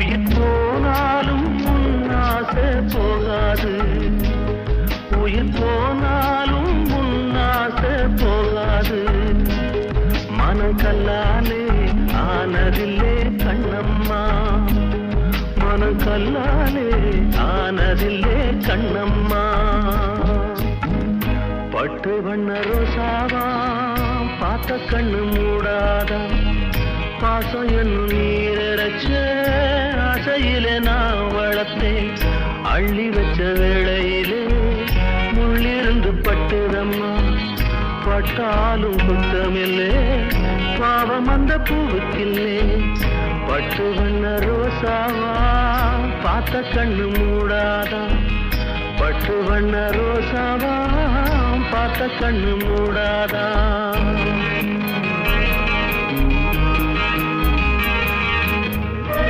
உயிர் போனாலும் உன்னாசை போகாது, உயிர் போனாலும் உன்னாசை போகாது. மனம் கல்லாலே ஆனதில்லே கண்ணம்மா, மனம் கல்லாலே ஆனதில்லே கண்ணம்மா. பட்டு வண்ண ரோசாவா பார்த்த கண்ணு மூடாதா, பாசம் என்னும் நீரச்ச ஆசையிலே நான் வளர்த்தேன். அள்ளி வச்ச வேளையிலே முள்ளிருந்து பட்டுதம்மா, பட்டாலும் குத்தமில்லே பாவம் அந்த பூவுக்கில்லே. பட்டு வண்ண ரோசாவா பார்த்த கண்ணு மூடாதா, பட்டு வண்ண ரோசாவா பார்த்த கண்ணு மூடாதா.